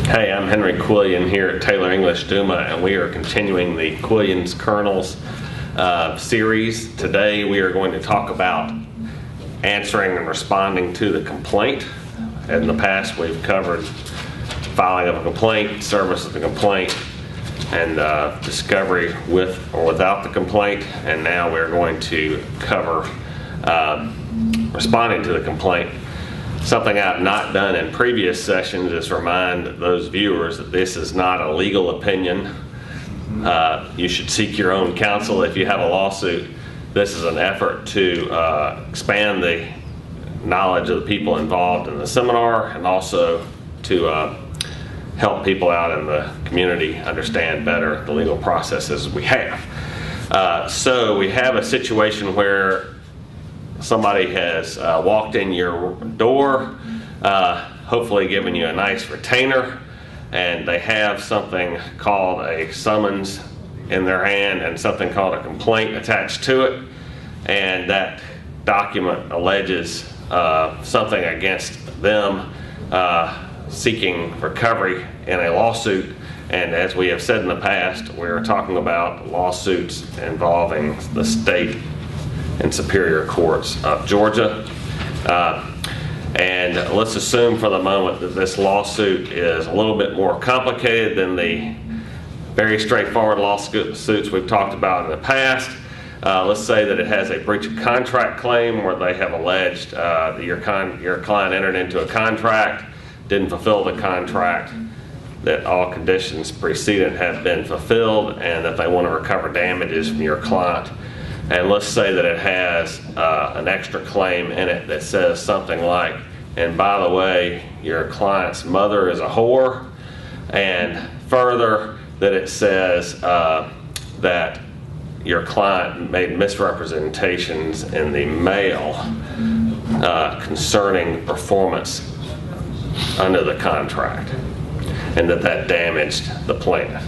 Hey, I'm Henry Quillian here at Taylor English Duma, and we are continuing the Quillian's Kernels series. Today we are going to talk about answering and responding to the complaint. In the past we've covered filing of a complaint, service of the complaint, and discovery with or without the complaint, and now we're going to cover responding to the complaint. Something I've not done in previous sessions is remind those viewers that this is not a legal opinion. You should seek your own counsel if you have a lawsuit. This is an effort to expand the knowledge of the people involved in the seminar, and also to help people out in the community understand better the legal processes we have. So we have a situation where somebody has walked in your door, hopefully given you a nice retainer, and they have something called a summons in their hand and something called a complaint attached to it, and that document alleges something against them, seeking recovery in a lawsuit. And as we have said in the past, we're talking about lawsuits involving the state and superior courts of Georgia. And let's assume for the moment that this lawsuit is a little bit more complicated than the very straightforward lawsuits we've talked about in the past. Let's say that it has a breach of contract claim where they have alleged that your client entered into a contract, didn't fulfill the contract, that all conditions precedent have been fulfilled, and that they want to recover damages from your client. And let's say that it has an extra claim in it that says something like, and by the way, your client's mother is a whore, and further that it says that your client made misrepresentations in the mail concerning performance under the contract, and that damaged the plaintiff.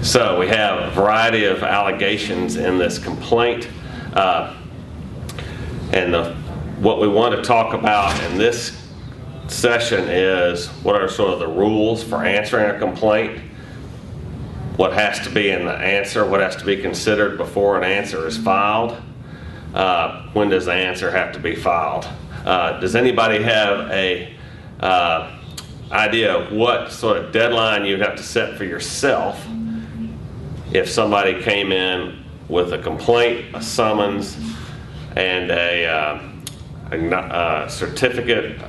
So we have a variety of allegations in this complaint, and what we want to talk about in this session is what are sort of the rules for answering a complaint, what has to be in the answer, what has to be considered before an answer is filed, when does the answer have to be filed. Does anybody have a idea of what sort of deadline you'd have to set for yourself if somebody came in with a complaint, a summons, and a certificate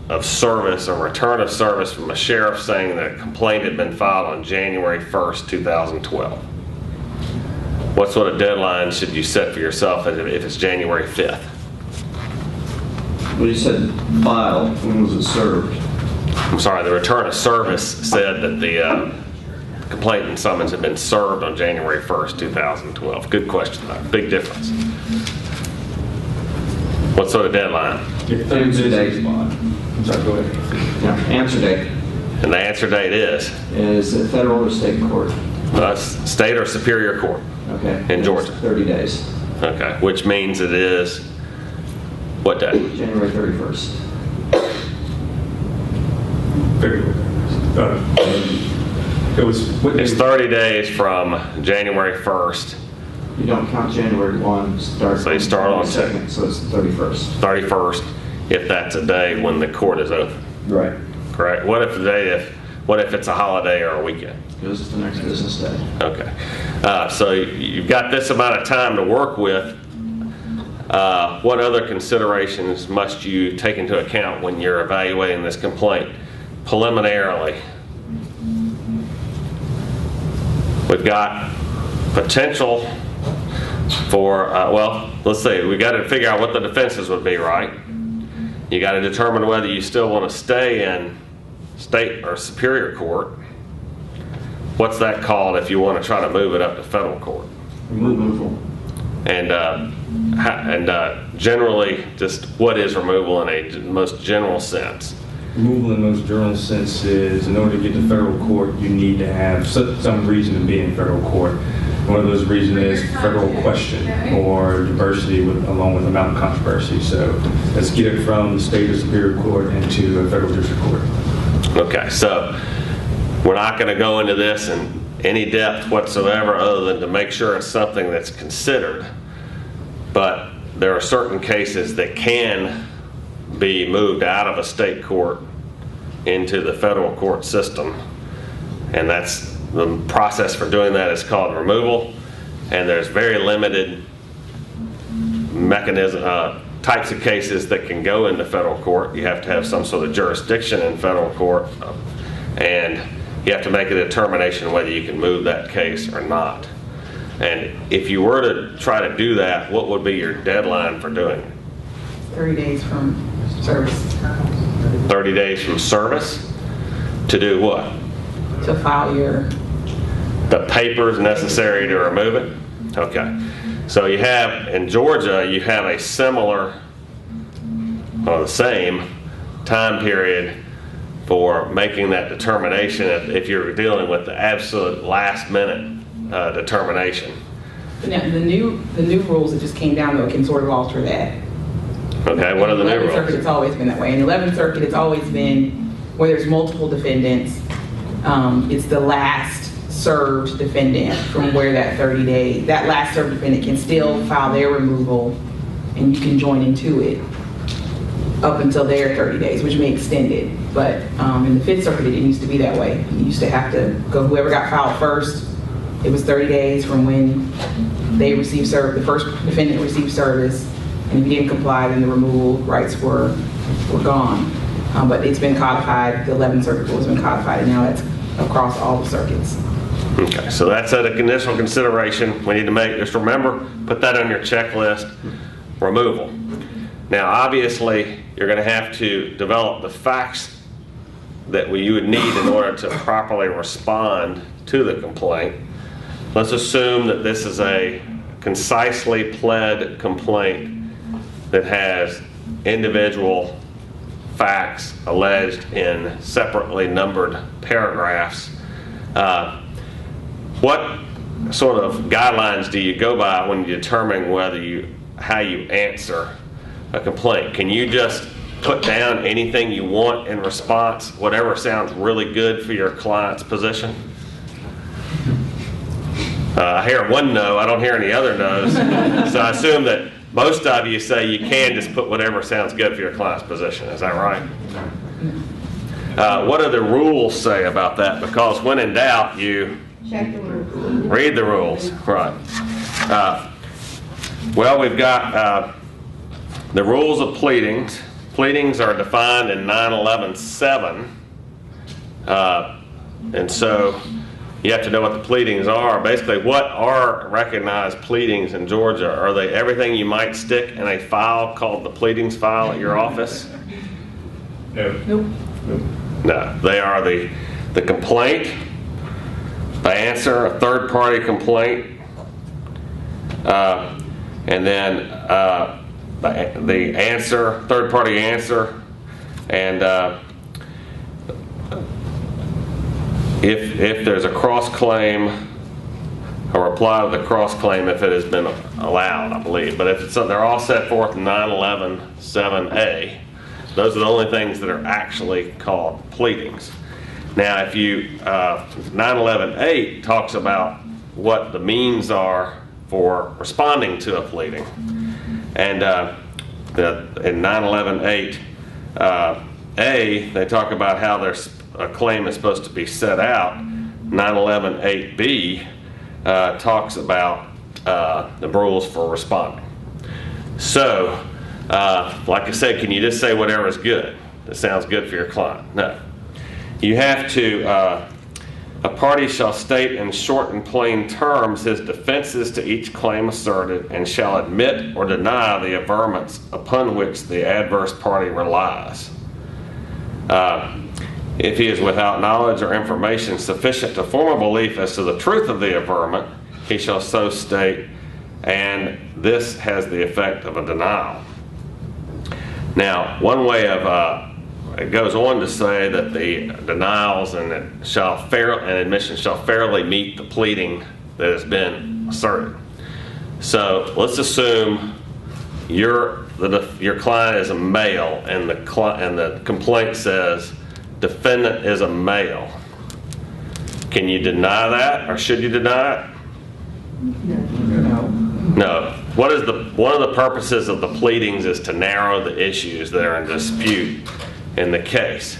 of service or return of service from a sheriff saying that a complaint had been filed on January 1st, 2012? What sort of deadline should you set for yourself if it's January 5th? Well, you said file. When was it served? I'm sorry, the return of service said that the complaint and summons had been served on January 1st, 2012. Good question, though. Big difference. What sort of deadline? Answer date. I'm sorry, go ahead. Yeah, answer date. And the answer date is? Is it federal or state court? State or superior court. Okay. In Georgia. 30 days. Okay, which means it is what day? January 31st. It's 30 days from January 1st. You don't count January 1. So you start on 2nd, so it's 31st. 31st, if that's a day when the court is open. Right. Correct. What if it's a holiday or a weekend? Goes to the next business day. Okay. So you've got this amount of time to work with. What other considerations must you take into account when you're evaluating this complaint? Preliminarily, we've got potential for, let's see, we've got to figure out what the defenses would be, right? You got to determine whether you still want to stay in state or superior court. What's that called if you want to try to move it up to federal court? Removal. And generally, just what is removal in a most general sense? Removal in most general sense is, in order to get to federal court, you need to have some reason to be in federal court. One of those reasons is federal question or diversity along with a mountain controversy. So let's get it from the state or superior court into a federal district court. Okay, so we're not going to go into this in any depth whatsoever other than to make sure it's something that's considered. But there are certain cases that can be moved out of a state court into the federal court system. And that's the process for doing that is called removal. And there's very limited types of cases that can go into federal court. You have to have some sort of jurisdiction in federal court, and you have to make a determination whether you can move that case or not. And if you were to try to do that, what would be your deadline for doing it? 30 days from service. 30 days from service? To do what? To file the papers necessary to remove it? Okay. So you have, in Georgia, you have a similar, or the same, time period for making that determination if you're dealing with the absolute last minute determination. Now, the new rules that just came down, though, can sort of alter that. Okay, what are the new In the 11th rules? Circuit, it's always been that way. In the 11th Circuit, it's always been where there's multiple defendants, it's the last served defendant from where that last served defendant can still file their removal, and you can join into it up until their 30 days, which may extend it. But in the 5th Circuit, it used to be that way. You used to have to go, whoever got filed first, it was 30 days from when they received the first defendant received service, and if you didn't comply, then the removal rights were gone. But it's been codified, the 11th Circuit rule has been codified, and now it's across all the circuits. Okay, so that's a conditional consideration we need to make. Just remember, put that on your checklist, removal. Now, obviously, you're going to have to develop the facts that you would need in order to properly respond to the complaint. Let's assume that this is a concisely pled complaint that has individual facts alleged in separately numbered paragraphs. What sort of guidelines do you go by when you determine how you answer a complaint? Can you just put down anything you want in response, whatever sounds really good for your client's position? I hear one no, I don't hear any other no's. So I assume that most of you say you can just put whatever sounds good for your client's position. Is that right? What do the rules say about that? Because when in doubt, you Check the rules. read the rules. Right. Well, we've got the rules of pleadings. Pleadings are defined in 911(7). And so you have to know what the pleadings are. Basically, what are recognized pleadings in Georgia? Are they everything you might stick in a file called the pleadings file at your office? Nope. No. They are the complaint, the answer, a third-party complaint, and then the answer, third-party answer, and if there's a cross-claim, a reply to the cross-claim if it has been allowed, I believe. But if they're all set forth in 911(7)(a), those are the only things that are actually called pleadings. Now, if 911(8) talks about what the means are for responding to a pleading, and in 911(8)(a), they talk about how a claim is supposed to be set out. 911(8)(b) talks about the rules for responding. So, like I said, can you just say whatever is good? That sounds good for your client? No. You have to, a party shall state in short and plain terms his defenses to each claim asserted and shall admit or deny the averments upon which the adverse party relies. If he is without knowledge or information sufficient to form a belief as to the truth of the averment, he shall so state, and this has the effect of a denial. Now, one way of it goes on to say that the denials and admissions shall fairly meet the pleading that has been asserted. So let's assume your client is a male, and the complaint says defendant is a male. Can you deny that, or should you deny it? No. No. One of the purposes of the pleadings is to narrow the issues that are in dispute in the case.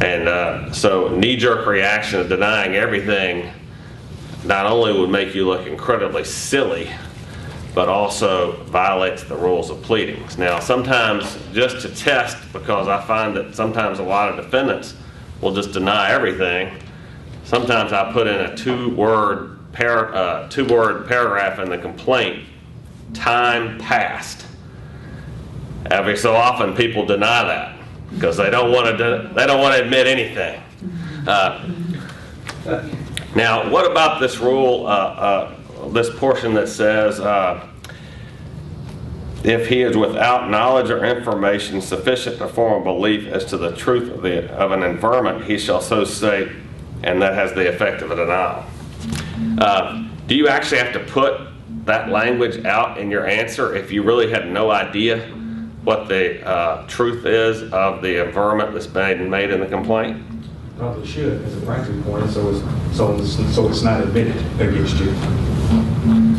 And so knee-jerk reaction of denying everything not only would make you look incredibly silly, but also violates the rules of pleadings. Now, sometimes, just to test, because I find that sometimes a lot of defendants will just deny everything, sometimes I put in a two-word paragraph in the complaint, time passed. Every so often, people deny that because they don't want to admit anything. Now, what about this rule? This portion that says, if he is without knowledge or information sufficient to form a belief as to the truth of an averment, he shall so state, and that has the effect of a denial. Do you actually have to put that language out in your answer if you really had no idea what the truth is of the averment that's been made in the complaint? Probably should, as a practical point, so it's not admitted against you.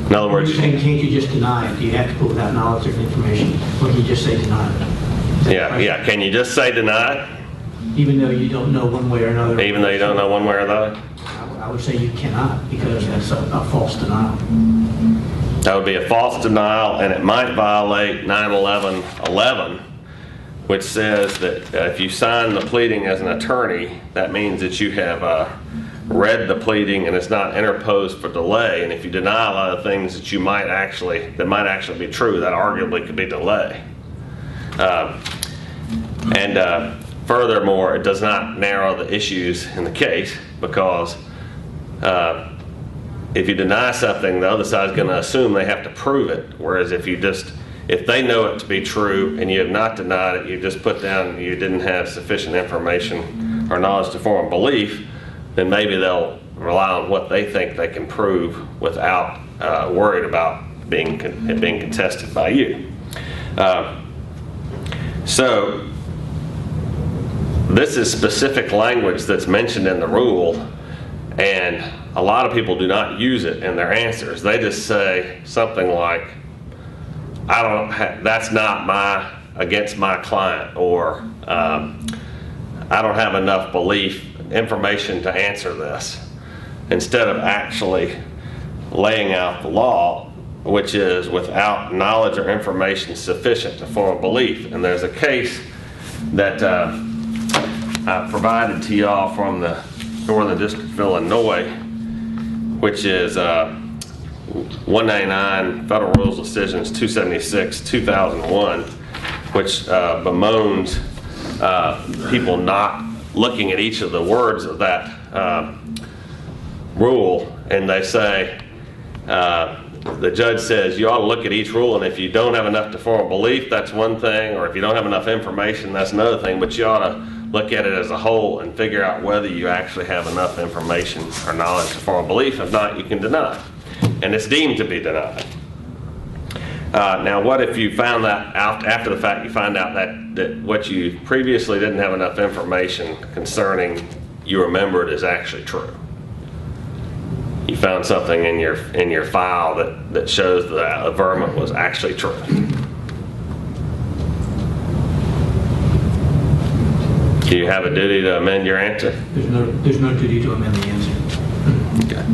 In other words, You're saying, can't you just deny it? Do you have to put without knowledge of information, or can you just say deny it? yeah. Can you just say deny it, Even though you don't know one way or another? even though you don't know one way or the other? I would say you cannot, because that's a false denial. That would be a false denial, and it might violate 9/11/11, which says that if you sign the pleading as an attorney, that means that you have read the pleading and it's not interposed for delay. And if you deny a lot of things that might actually be true, that arguably could be delay. Furthermore, it does not narrow the issues in the case, because if you deny something, the other side is going to assume they have to prove it. Whereas if they know it to be true and you have not denied it, you just put down you didn't have sufficient information or knowledge to form a belief, then maybe they'll rely on what they think they can prove without worried about it being contested by you. So this is specific language that's mentioned in the rule, and a lot of people do not use it in their answers. They just say something like, that's not against my client, or I don't have enough information to answer this, instead of actually laying out the law, which is without knowledge or information sufficient to form a belief. And there's a case that I provided to y'all from the Northern District of Illinois, which is 199 Federal Rules Decisions 276 2001, which bemoans people not looking at each of the words of that rule, and they say, the judge says you ought to look at each rule, and if you don't have enough to form a belief, that's one thing, or if you don't have enough information, that's another thing, but you ought to look at it as a whole and figure out whether you actually have enough information or knowledge to form a belief. If not, you can deny it, and it's deemed to be denied. Now, what if you found that out after the fact? You find out that what you previously didn't have enough information concerning, you remembered, is actually true. You found something in your file that shows that averment was actually true. Do you have a duty to amend your answer? There's no duty to amend the answer. Okay.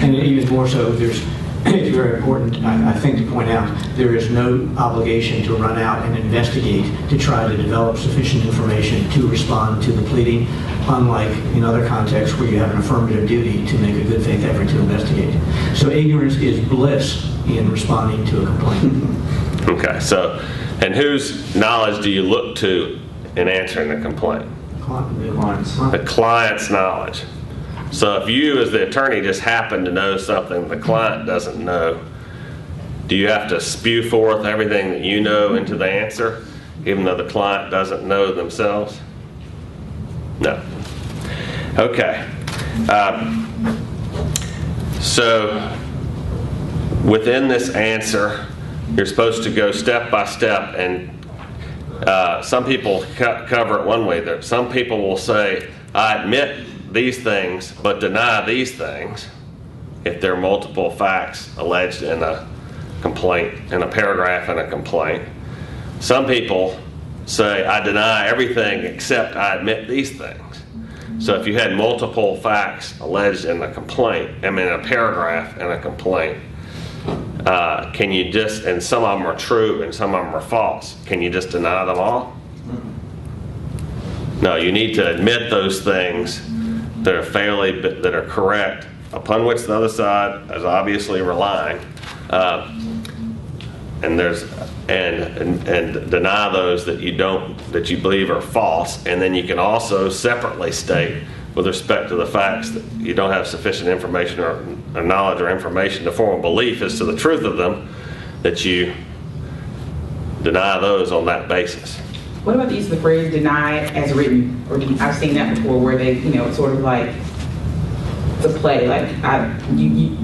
And even more so, it's very important, I think, to point out, there is no obligation to run out and investigate to try to develop sufficient information to respond to the pleading, unlike in other contexts where you have an affirmative duty to make a good faith effort to investigate. So ignorance is bliss in responding to a complaint. Okay, so, and whose knowledge do you look to in answering the complaint? The client's knowledge. So if you as the attorney just happen to know something the client doesn't know, do you have to spew forth everything that you know into the answer, even though the client doesn't know themselves? No. Okay. So within this answer, you're supposed to go step by step and Some people cover it one way. Some people will say, I admit these things, but deny these things if there are multiple facts alleged in a complaint, in a paragraph in a complaint. Some people say, I deny everything except I admit these things. So if you had multiple facts alleged in a complaint, in a paragraph in a complaint, can you just, and some of them are true and some of them are false, can you just deny them all? No, you need to admit those things that are correct, upon which the other side is obviously relying, and deny those that you believe are false, and then you can also separately state, with respect to the facts, that you don't have sufficient information or knowledge or information to form a belief as to the truth of them, that you deny those on that basis. What about the use of the phrase "deny as written"? Or I've seen that before, where they, it's sort of like it's a play, like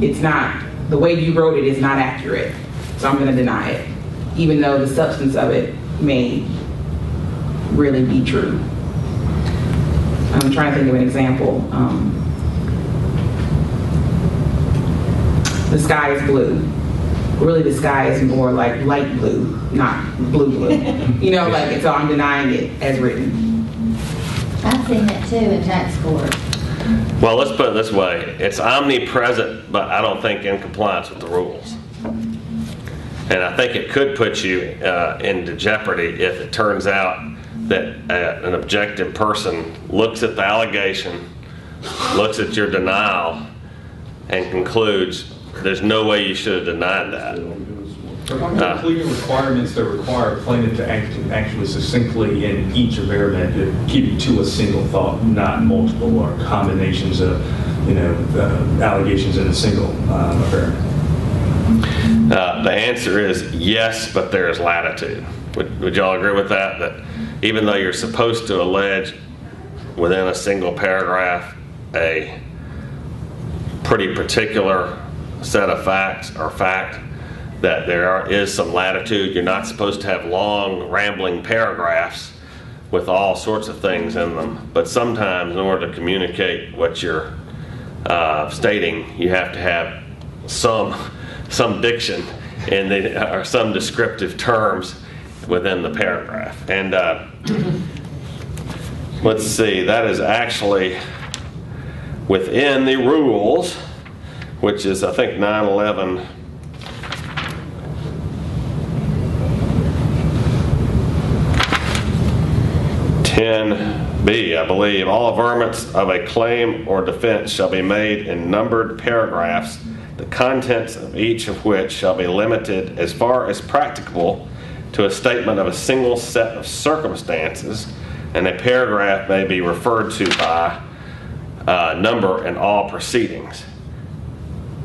it's not, the way you wrote it is not accurate, so I'm going to deny it, even though the substance of it may really be true. I'm trying to think of an example. The sky is blue. Really, the sky is more like light blue, not blue. So I'm denying it as written. I've seen that too in tax court. Well, let's put it this way. It's omnipresent, but I don't think in compliance with the rules. And I think it could put you into jeopardy if it turns out that an objective person looks at the allegation, looks at your denial, and concludes there's no way you should have denied that. Are clear requirements that require a plaintiff to actually succinctly in each affairment to keep it to a single thought, not multiple or combinations of allegations in a single affairment? The answer is yes, but there is latitude. Would y'all agree with that? That even though you're supposed to allege within a single paragraph a pretty particular set of facts or fact, that there is some latitude. You're not supposed to have long, rambling paragraphs with all sorts of things in them. But sometimes, in order to communicate what you're stating, you have to have some diction or some descriptive terms within the paragraph. And let's see, that is actually within the rules, which is, I think, 911. 10B, I believe. All averments of a claim or defense shall be made in numbered paragraphs, the contents of each of which shall be limited as far as practicable to a statement of a single set of circumstances, and a paragraph may be referred to by number in all proceedings.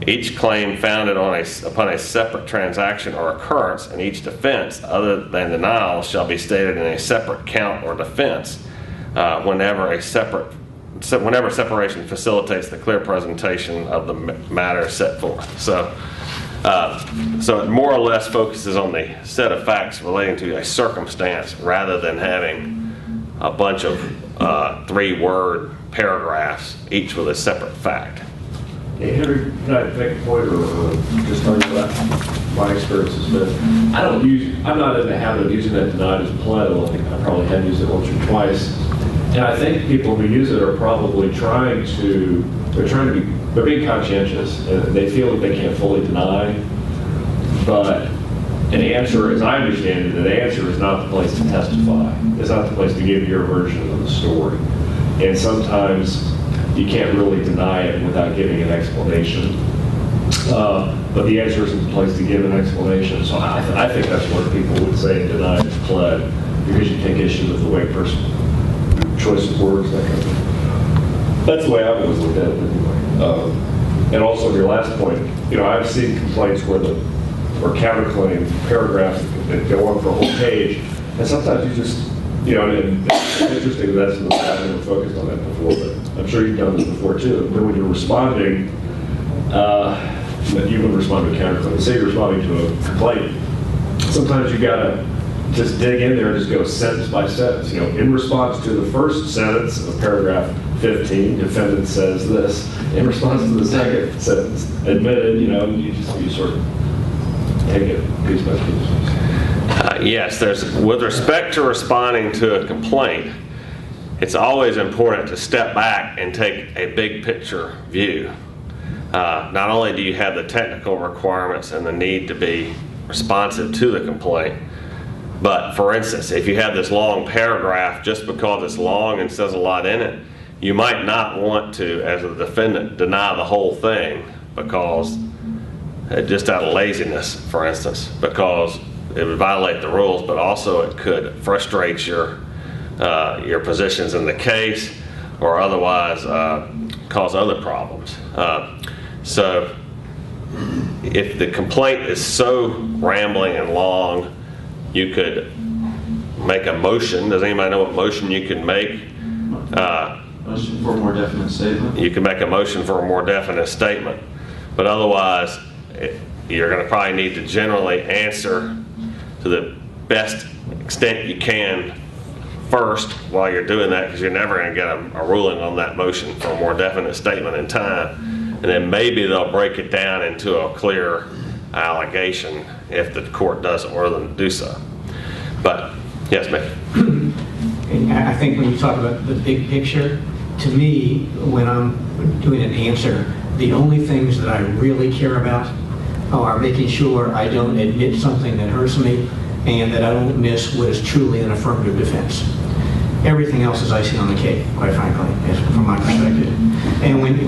Each claim founded upon a separate transaction or occurrence, and each defense other than denial shall be stated in a separate count or defense whenever separation facilitates the clear presentation of the matter set forth. So it more or less focuses on the set of facts relating to a circumstance rather than having a bunch of 3-word paragraphs, each with a separate fact. Hey, Henry, can I make a point or just tell you about my experiences? But I'm not in the habit of using that denied as pled. I think I probably have used it once or twice. And I think people who use it are probably they're being conscientious. And they feel that they can't fully deny. But an answer, as I understand it, the answer is not the place to testify. It's not the place to give your version of the story. And sometimes you can't really deny it without giving an explanation. But the answer isn't the place to give an explanation. So I think that's what people would say denied is pled, because you take issue with the way person choice of words, that kind of thing. That's the way I've always looked at it anyway. And also your last point, I've seen complaints or counterclaim paragraphs that go on for a whole page, and sometimes you just, and it's interesting that that's in the past. I haven't focused on that before, but I'm sure you've done this before too. But when you're responding, you would respond to a counterclaim. Say you're responding to a complaint. Sometimes you gotta just dig in there and just go sentence by sentence. In response to the first sentence of paragraph 15, defendant says this. In response to the second sentence, admitted, you sort of take it piece by piece. Yes, with respect to responding to a complaint, it's always important to step back and take a big picture view. Not only do you have the technical requirements and the need to be responsive to the complaint, but for instance, if you have this long paragraph, just because it's long and says a lot in it, you might not want to, as a defendant, deny the whole thing because just out of laziness, for instance, because it would violate the rules, but also it could frustrate your positions in the case or otherwise cause other problems. So if the complaint is so rambling and long, you could make a motion. Does anybody know what motion you can make? Motion for a more definite statement. You can make a motion for a more definite statement. But otherwise, you're going to probably need to generally answer to the best extent you can first while you're doing that, because you're never going to get a ruling on that motion for a more definite statement in time. And then maybe they'll break it down into a clear allegation if the court doesn't order them to do so. But, yes, ma'am. I think when you talk about the big picture, to me, when I'm doing an answer, the only things that I really care about are making sure I don't admit something that hurts me and that I don't miss what is truly an affirmative defense. Everything else is icing on the cake, quite frankly, from my perspective. And when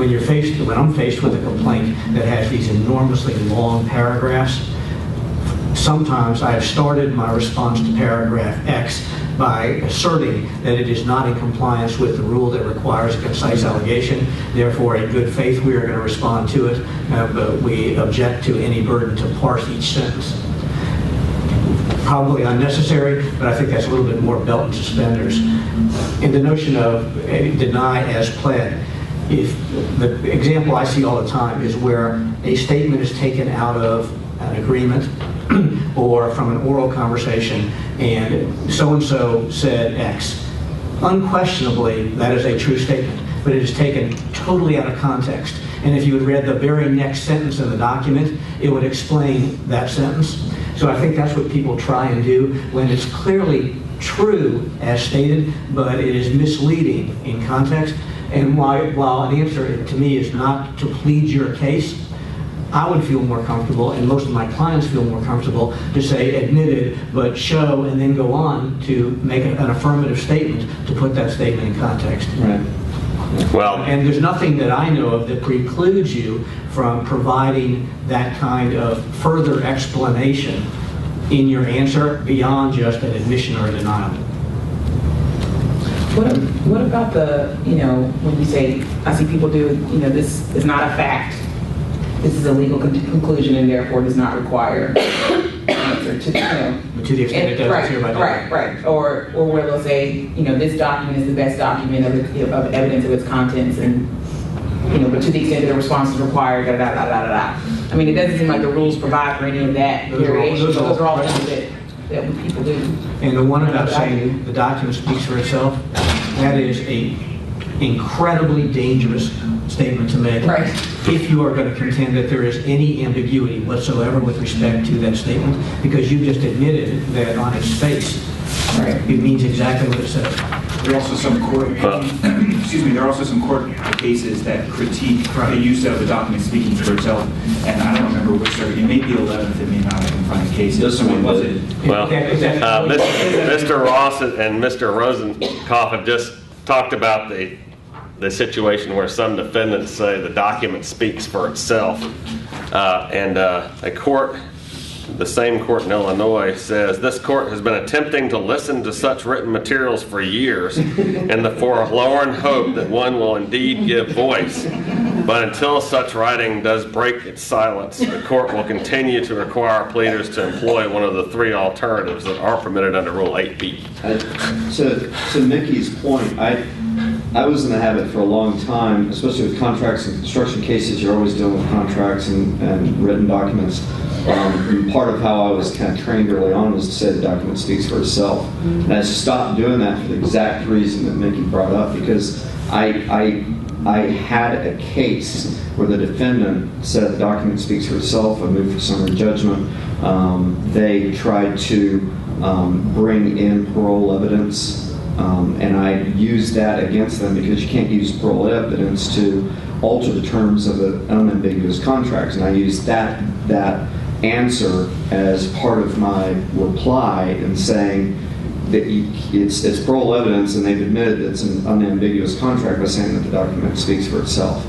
I'm faced with a complaint that has these enormously long paragraphs, sometimes I have started my response to paragraph X by asserting that it is not in compliance with the rule that requires a concise allegation. Therefore, in good faith, we are going to respond to it, but we object to any burden to parse each sentence. Probably unnecessary, but I think that's a little bit more belt and suspenders. In the notion of deny as pled, if the example I see all the time is where a statement is taken out of an agreement or from an oral conversation and so-and-so said X. Unquestionably, that is a true statement, but it is taken totally out of context. And if you had read the very next sentence in the document, it would explain that sentence. So I think that's what people try and do when it's clearly true as stated, but it is misleading in context. And while an answer to me is not to plead your case, I would feel more comfortable, and most of my clients feel more comfortable, to say admitted, but show, and then go on to make an affirmative statement to put that statement in context. Right. Well, And there's nothing that I know of that precludes you from providing that kind of further explanation in your answer beyond just an admission or a denial. What about the, when you say, I see people do, this is not a fact, this is a legal conclusion and therefore does not require an answer to, But to the extent it does, it's hereby denied. Right. Or where they'll say, this document is the best document of evidence of its contents, and but to the extent that a response is required, da da da da da. I mean, it doesn't seem like the rules provide for any of that variation. Those are all things that people do. And the one about saying the document speaks for itself, that is a incredibly dangerous statement to make. Right. If you are going to contend that there is any ambiguity whatsoever with respect to that statement, because you just admitted that on its face, Right. it means exactly what it says. There are also some court, there are also some court cases that critique the use of the document speaking for itself, and I don't remember which circuit. It may be 11th, it may not. I can find cases. So was it? well, Mr. Ross and Mr. Rosenkopf have just talked about the situation where some defendants say the document speaks for itself, and a court, the same court in Illinois, says this court has been attempting to listen to such written materials for years in the forlorn hope that one will indeed give voice. But until such writing does break its silence, the court will continue to require pleaders to employ one of the three alternatives that are permitted under Rule 8B. To Mickey's point, I was in the habit for a long time, especially with contracts and construction cases. You're always dealing with contracts and written documents. And part of how I was kind of trained early on was to say the document speaks for itself. And I stopped doing that for the exact reason that Mickey brought up, because I had a case where the defendant said the document speaks for itself. I moved for summary judgment. They tried to bring in parole evidence, and I used that against them, because you can't use parole evidence to alter the terms of an unambiguous contract. And I used that answer as part of my reply in saying that it's parole evidence, and they've admitted that it's an unambiguous contract by saying that the document speaks for itself.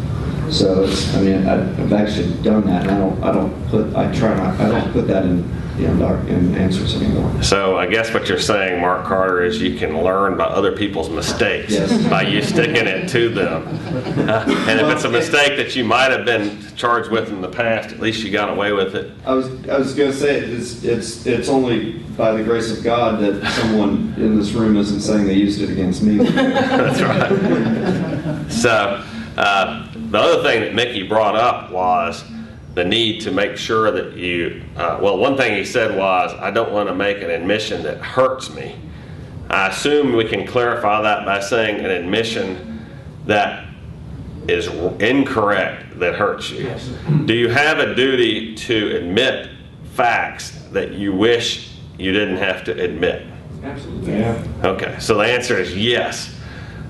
So I've actually done that, and I don't put that in answers anymore. So I guess what you're saying, Mark Carter, is you can learn by other people's mistakes. Yes. By you sticking it to them. And if it's a mistake that you might have been charged with in the past, at least you got away with it. I was going to say it's only by the grace of God that someone in this room isn't saying they used it against me. That's right. So the other thing that Mickey brought up was the need to make sure that you, one thing he said was, I don't want to make an admission that hurts me. I assume we can clarify that by saying an admission that is incorrect that hurts you. Yes. Do you have a duty to admit facts that you wish you didn't have to admit? Absolutely. Yeah. Okay, so the answer is yes.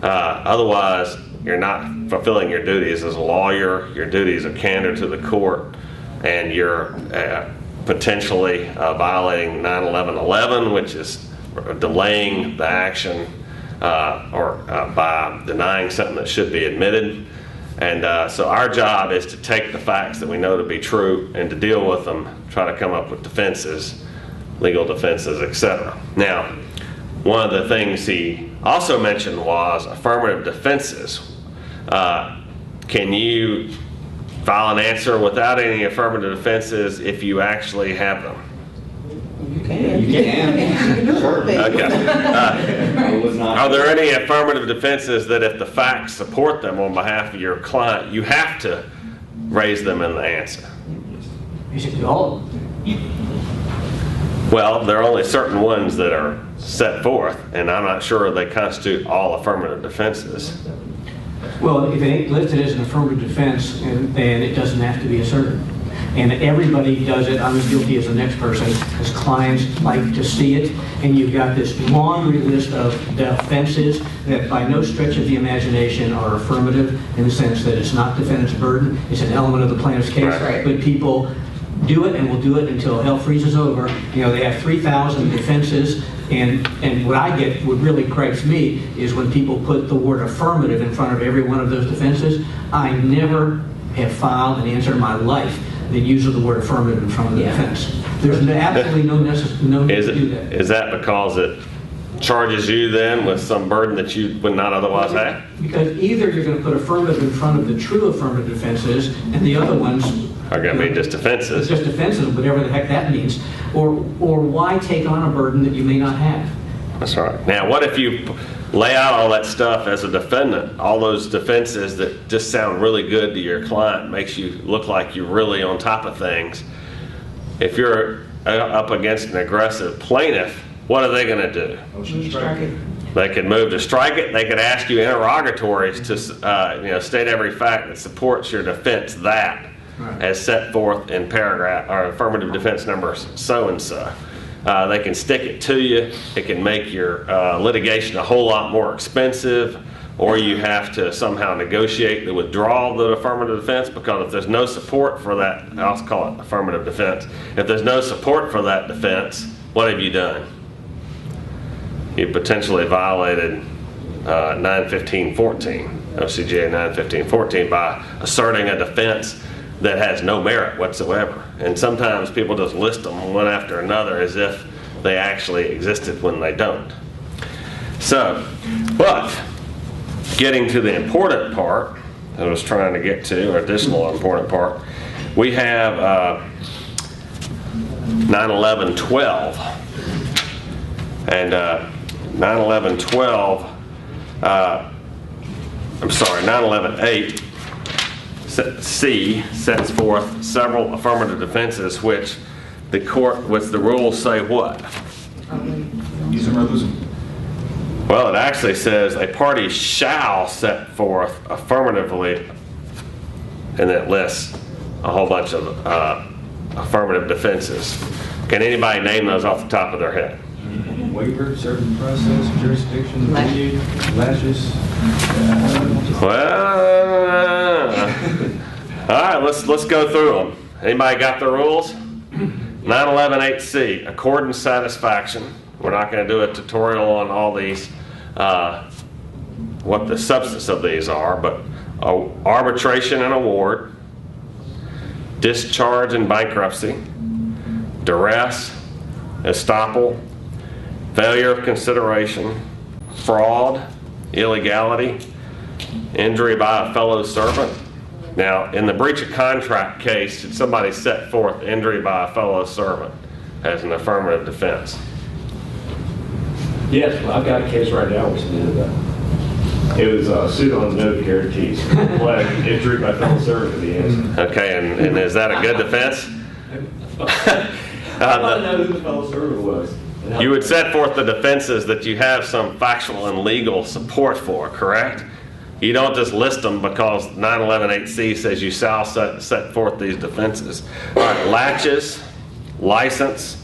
Otherwise, you're not fulfilling your duties as a lawyer, your duties of candor to the court, and you're potentially violating 9/11/11, which is delaying the action or by denying something that should be admitted. And so our job is to take the facts that we know to be true and to deal with them, try to come up with defenses, legal defenses, etc. Now, one of the things he also mentioned was affirmative defenses. Can you file an answer without any affirmative defenses if you actually have them? You can. You can. Sure. Okay. I would not. Are there any affirmative defenses that if the facts support them on behalf of your client, you have to raise them in the answer? Basically all of them. Well, there are only certain ones that are set forth, and I'm not sure they constitute all affirmative defenses. Well, if it ain't listed as an affirmative defense, then it doesn't have to be asserted. And everybody does it. I'm as guilty as the next person, because clients like to see it. And you've got this laundry list of defenses that by no stretch of the imagination are affirmative, in the sense that it's not defendant's burden. It's an element of the plaintiff's case. Right. But people do it and will do it until hell freezes over. You know, they have 3,000 defenses. And what I get, what really cracks me, is when people put the word affirmative in front of every one of those defenses. I never have filed an answer in my life that uses the word affirmative in front of the defense. There's absolutely no need to do that. Is that because it charges you then with some burden that you would not otherwise have? Because either you're going to put affirmative in front of the true affirmative defenses, and the other ones Are going to be just defenses. Just defenses, whatever the heck that means. Or why take on a burden that you may not have? That's right. Now, what if you lay out all that stuff as a defendant, all those defenses that just sound really good to your client, makes you look like you're really on top of things. If you're up against an aggressive plaintiff, what are they going to do? Motion to strike it. They could move to strike it. They could ask you interrogatories to state every fact that supports your defense that, as set forth in paragraph or affirmative defense number so and so. They can stick it to you. It can make your litigation a whole lot more expensive, or you have to somehow negotiate the withdrawal of the affirmative defense, because if there's no support for that, I'll call it affirmative defense. If there's no support for that defense, what have you done? You potentially violated 915.14, OCGA 915.14, by asserting a defense that has no merit whatsoever. And sometimes people just list them one after another as if they actually existed when they don't. So, but getting to the important part I was trying to get to, or additional important part, we have 9/11/12. And 9/11/12 911-8 C sets forth several affirmative defenses which the rules say what? Use them or lose them. Well, it actually says a party shall set forth affirmatively, and it lists a whole bunch of affirmative defenses. Can anybody name those off the top of their head? Waiver, certain process, jurisdiction, venue, latches. Well, all right, let's go through them. Anybody got the rules? 911-8C, accord and satisfaction. We're not going to do a tutorial on all these, what the substance of these are, but arbitration and award, discharge and bankruptcy, duress, estoppel, failure of consideration, fraud, illegality, injury by a fellow servant. Now, in the breach of contract case, should somebody set forth injury by a fellow servant as an affirmative defense? Yes, well, I've got a case right now which did that. It was a suit on no guarantees. Like injury by fellow servant to the answer. Okay, and is that a good defense? I want to know who the fellow servant was. You would set forth the defenses that you have some factual and legal support for, correct? You don't just list them because 911-8C says you shall set forth these defenses. All right, latches, license,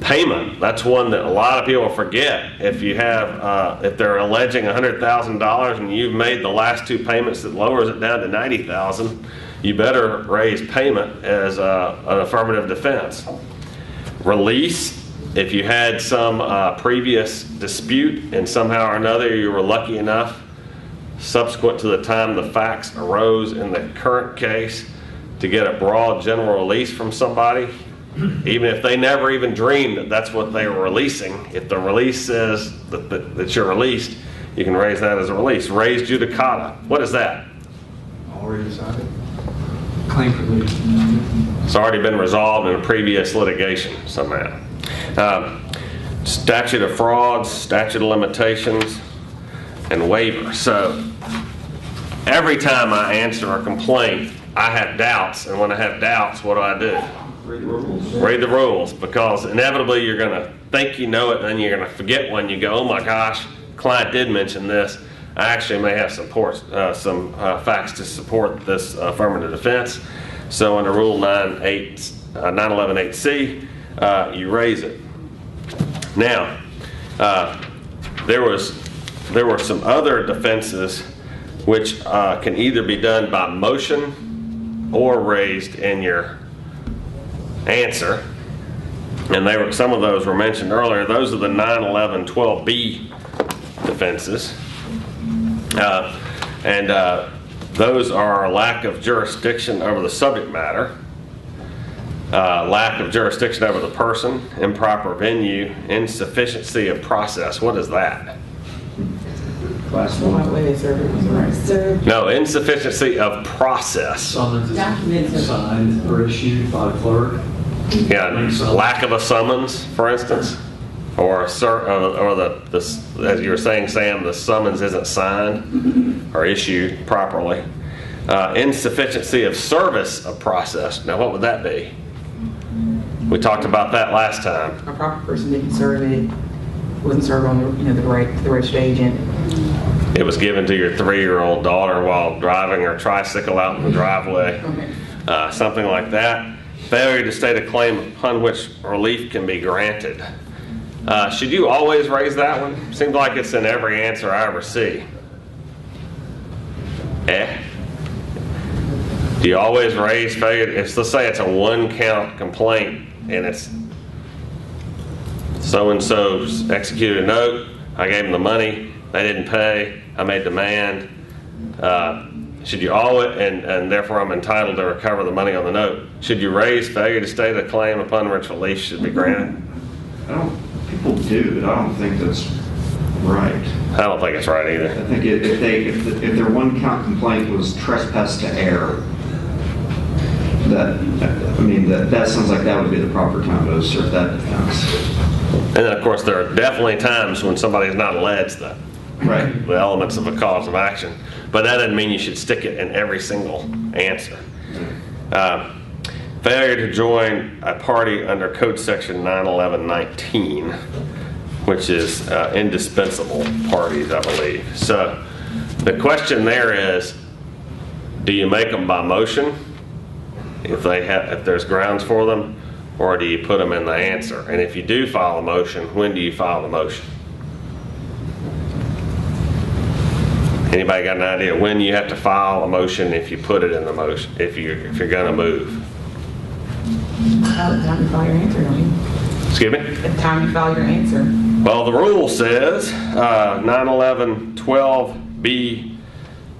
payment. That's one that a lot of people forget. If you have, if they're alleging $100,000 and you've made the last two payments that lowers it down to $90,000, you better raise payment as an affirmative defense. Release. If you had some previous dispute and somehow or another you were lucky enough subsequent to the time the facts arose in the current case to get a broad general release from somebody, even if they never even dreamed that that's what they were releasing, if the release says that you're released, you can raise that as a release. Raise judicata. What is that? Already decided. Claim preclusion. It's already been resolved in a previous litigation somehow. Statute of frauds, statute of limitations, and waiver. So every time I answer a complaint, I have doubts, and when I have doubts, what do? Read the rules. Read the rules, because inevitably you're going to think you know it, and then you're going to forget when you go, oh my gosh, client did mention this. I actually may have some facts to support this affirmative defense. So under Rule 911-8C, you raise it. Now, there were some other defenses which can either be done by motion or raised in your answer, and some of those were mentioned earlier. Those are the 911-12B defenses, and those are lack of jurisdiction over the subject matter, lack of jurisdiction over the person, improper venue, insufficiency of process. What is that? Class one. No, insufficiency of process. Summons is signed or issued by the clerk. Yeah, lack of a summons, for instance, or as you were saying, Sam, the summons isn't signed or issued properly. Insufficiency of service of process. Now, what would that be? We talked about that last time. A proper person didn't serve it, wasn't served on the registered agent. It was given to your 3-year-old daughter while driving her tricycle out in the driveway. Okay. Something like that. Failure to state a claim upon which relief can be granted. Should you always raise that one? Seems like it's in every answer I ever see. Do you always raise failure? Let's say it's a 1-count complaint and it's so-and-so executed a note, I gave them the money, they didn't pay, I made demand. Should you always, and therefore I'm entitled to recover the money on the note. Should you raise failure to state a claim upon which relief should be granted? People do, but I don't think that's right. I don't think it's right either. I think if their 1-count complaint was trespass to error, that sounds like that would be the proper time to assert that defense. And then of course there are definitely times when somebody is not alleged the Right. elements of a cause of action. But that doesn't mean you should stick it in every single answer. Failure to join a party under Code Section 911-19, which is indispensable parties, I believe. So the question there is, do you make them by motion if there's grounds for them, or do you put them in the answer? And if you do file a motion, when do you file the motion? Anybody got an idea when you have to file a motion if you put it in the motion, if you're going to move? At the time you file your answer, don't you? Excuse me? At the time you file your answer. Well, the rule says 911-12B,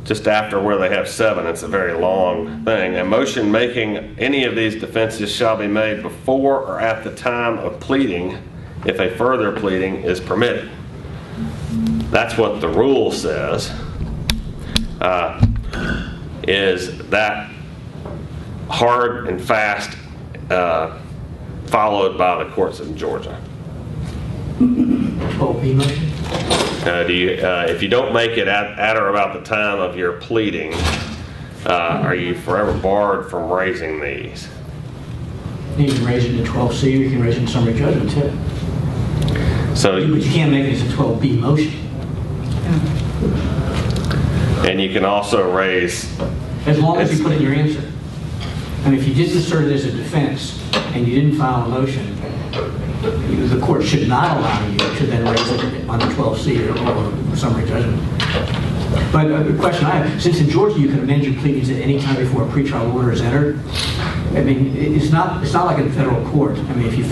just after where they have 7, it's a very long thing. A motion making any of these defenses shall be made before or at the time of pleading if a further pleading is permitted. That's what the rule says. Is that hard and fast followed by the courts in Georgia? 12B motion? If you don't make it at or about the time of your pleading, are you forever barred from raising these? You can raise it in 12C, or you can raise it in summary judgment too. So, But you can't make it as a 12B motion. and you can also raise. As long as you put in your answer. And if you didn't assert it as a defense and you didn't file a motion, the court should not allow you to then raise it on the 12C or summary judgment. But the question I have, since in Georgia you can amend your pleadings at any time before a pretrial order is entered, I mean, it's not like in federal court. I mean, if you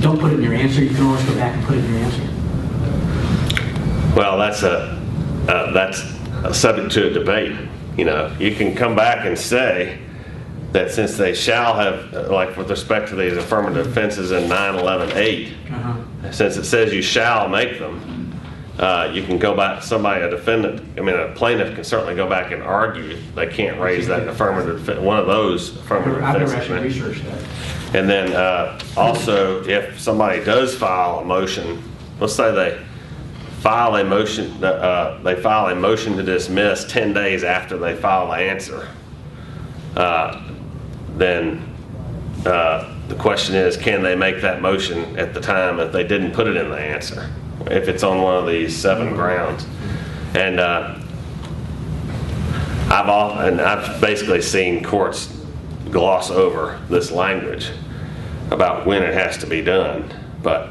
don't put it in your answer, you can always go back and put it in your answer. Well, that's subject to a debate. You know, you can come back and say that since they shall have, like with respect to these affirmative defenses in 911-8, since it says you shall make them, you can go back, a plaintiff can certainly go back and argue they can't raise that affirmative, one of those affirmative defenses. I've never actually researched that. And then also, if somebody does file a motion, let's say they file a motion to dismiss 10 days after they file the answer, then the question is, can they make that motion at the time that they didn't put it in the answer, if it's on one of these 7 grounds? And I've basically seen courts gloss over this language about when it has to be done, but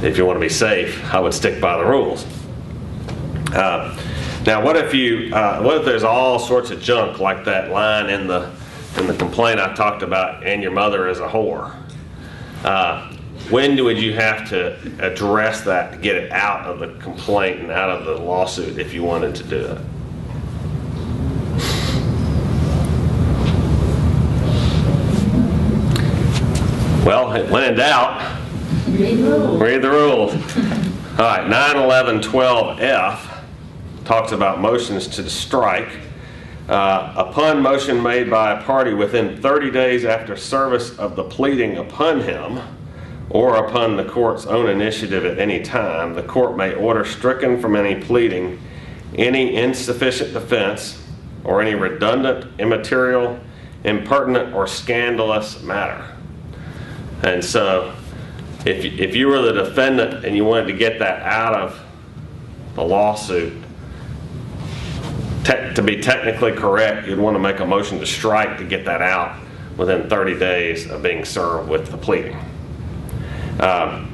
if you want to be safe, I would stick by the rules. Now, what if there's all sorts of junk like that line in the complaint I talked about, and your mother is a whore? When would you have to address that to get it out of the complaint and out of the lawsuit if you wanted to do it? Well, when in doubt, read the rules. All right, 911-12F talks about motions to strike. Upon motion made by a party within 30 days after service of the pleading upon him, or upon the court's own initiative at any time, the court may order stricken from any pleading any insufficient defense or any redundant, immaterial, impertinent, or scandalous matter. And so, if you were the defendant and you wanted to get that out of the lawsuit, to be technically correct, you'd want to make a motion to strike to get that out within 30 days of being served with the pleading. And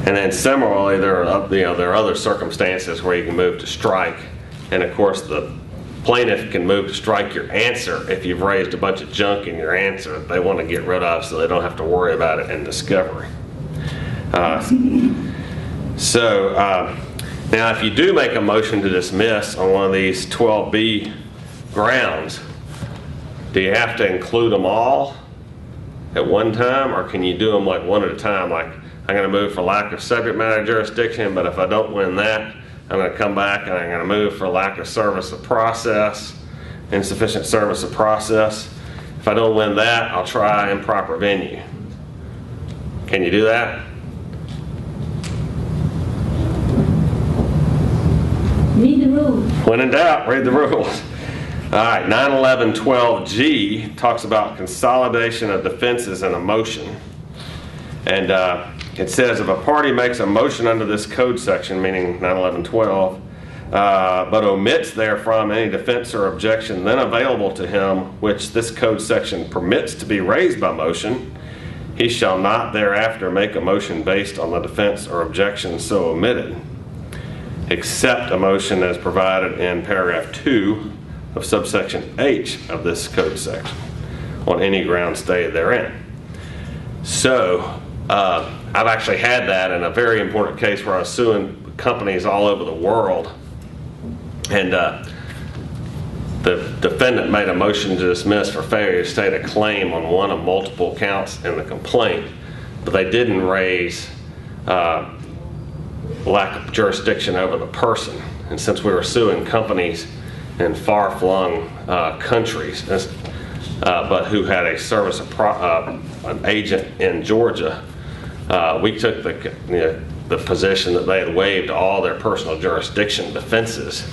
then similarly, there are other circumstances where you can move to strike, and of course the plaintiff can move to strike your answer if you've raised a bunch of junk in your answer that they want to get rid of so they don't have to worry about it in discovery. Now, if you do make a motion to dismiss on one of these 12B grounds, do you have to include them all at one time, or can you do them like one at a time? Like, I'm going to move for lack of subject matter jurisdiction, but if I don't win that, I'm going to come back and I'm going to move for lack of service of process, insufficient service of process. If I don't win that, I'll try improper venue. Can you do that? When in doubt, read the rules. All right, 91112G talks about consolidation of defenses in a motion. And it says if a party makes a motion under this code section, meaning 91112, but omits therefrom any defense or objection then available to him, which this code section permits to be raised by motion, he shall not thereafter make a motion based on the defense or objection so omitted, except a motion as provided in paragraph 2 of subsection H of this code section, on any ground stated therein. So, I've actually had that in a very important case where I was suing companies all over the world, and the defendant made a motion to dismiss for failure to state a claim on one of multiple counts in the complaint, but they didn't raise lack of jurisdiction over the person. And since we were suing companies in far-flung countries, but who had a service an agent in Georgia, we took the position that they had waived all their personal jurisdiction defenses,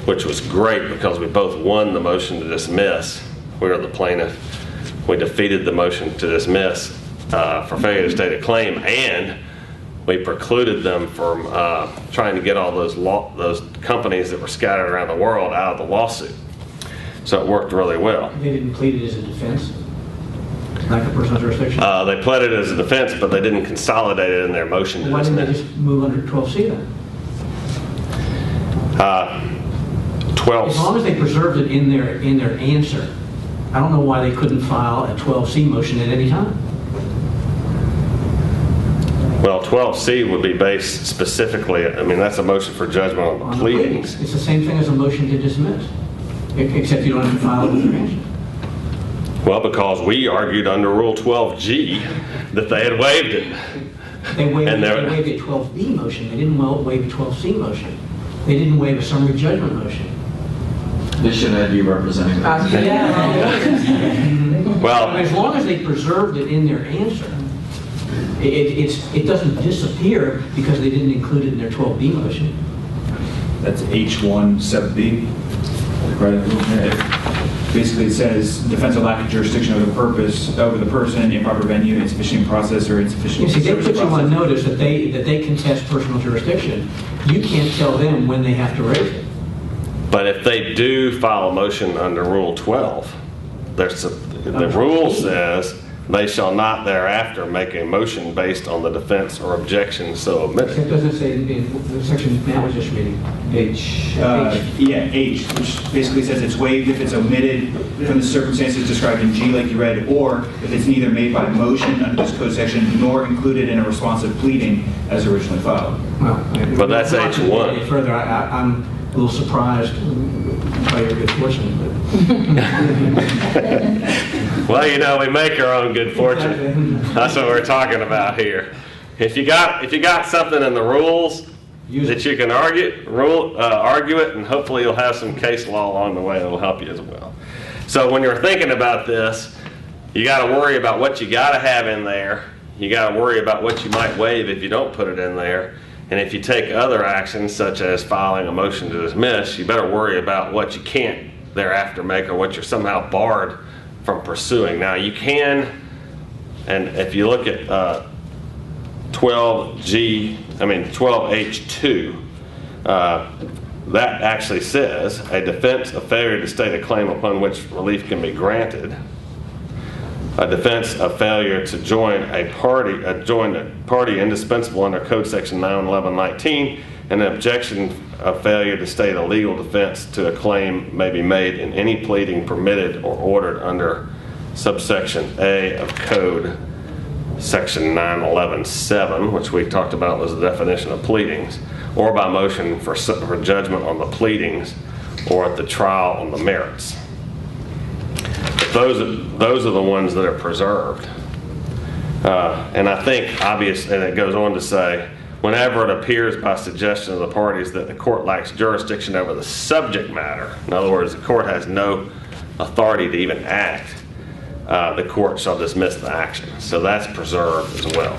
which was great because we both won the motion to dismiss. We were the plaintiff. We defeated the motion to dismiss for failure to state a claim, and we precluded them from trying to get all those companies that were scattered around the world out of the lawsuit. So it worked really well. They didn't plead it as a defense? Lack of personal jurisdiction? They pled it as a defense, but they didn't consolidate it in their motion to Why didn't they dismiss. just move under 12C then? 12. As long as they preserved it in their answer, I don't know why they couldn't file a 12C motion at any time. Well, 12C would be based specifically, I mean, that's a motion for judgment on the On the pleadings. It's the same thing as a motion to dismiss, except you don't have to file it with your answer. Well, because we argued under Rule 12G that they had waived it. They waived And a there- 12B motion. They didn't waive a 12C motion. They didn't waive a summary judgment motion. They should have you representing them. Well, As long as they preserved it in their answer, it doesn't disappear because they didn't include it in their 12B motion. That's H1 sub B. Right. Basically, it says defense of lack of jurisdiction over the person, improper venue, insufficient process, or insufficient. You see, they service put you on process. notice that they contest personal jurisdiction. You can't tell them when they have to raise it. but if they do file a motion under Rule 12, the rule says they shall not thereafter make a motion based on the defense or objection so It omitted. doesn't say in the section Matt was just reading. H, which basically says it's waived if it's omitted from the circumstances described in G like you read, or if it's neither made by motion under this code section nor included in a responsive pleading as originally filed. Well, But that's not to go H1. any further, I'm a little surprised by your good fortune. Well, you know, we make our own good fortune. That's what we're talking about here. If you got something in the rules that you can argue it, and hopefully you'll have some case law along the way that'll help you as well. So when you're thinking about this, you got to worry about what you got to have in there. You got to worry about what you might waive if you don't put it in there. And if you take other actions, such as filing a motion to dismiss, you better worry about what you can't thereafter make or what you're somehow barred from pursuing. Now you can, and if you look at 12H2, that actually says a defense of failure to state a claim upon which relief can be granted, a defense of failure to join a party indispensable under Code Section 91119, and an objection of failure to state a legal defense to a claim may be made in any pleading permitted or ordered under subsection A of Code Section 911.7, which we talked about was the definition of pleadings, or by motion for judgment on the pleadings or at the trial on the merits. Those are the ones that are preserved. And I think obvious, and it goes on to say, whenever it appears by suggestion of the parties that the court lacks jurisdiction over the subject matter, in other words, the court has no authority to even act, the court shall dismiss the action. So that's preserved as well.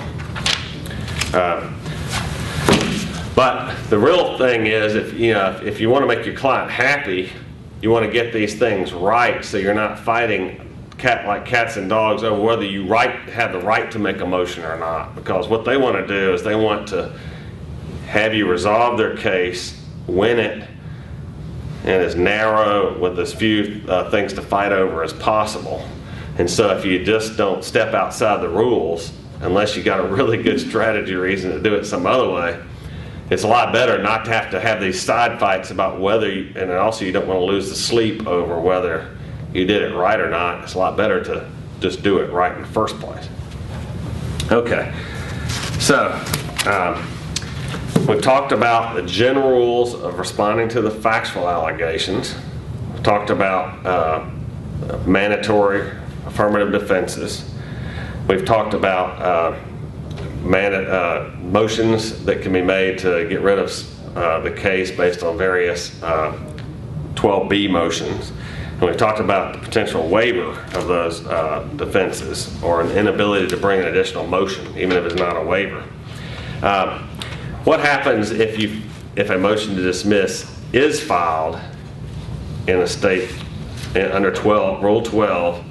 But the real thing is, if you want to make your client happy, you want to get these things right, so you're not fighting like cats and dogs over whether you have the right to make a motion or not. Because what they want to do is they want to have you resolve their case, win it, and as narrow with as few things to fight over as possible. And so if you just don't step outside the rules, unless you got a really good strategy reason to do it some other way, it's a lot better not to have these side fights about whether and also you don't want to lose the sleep over whether you did it right or not. It's a lot better to just do it right in the first place. Okay, so we've talked about the general rules of responding to the factual allegations. We've talked about mandatory affirmative defenses. We've talked about motions that can be made to get rid of the case based on various 12B motions. And we've talked about the potential waiver of those defenses, or an inability to bring an additional motion, even if it's not a waiver. What happens if a motion to dismiss is filed in a state under Rule 12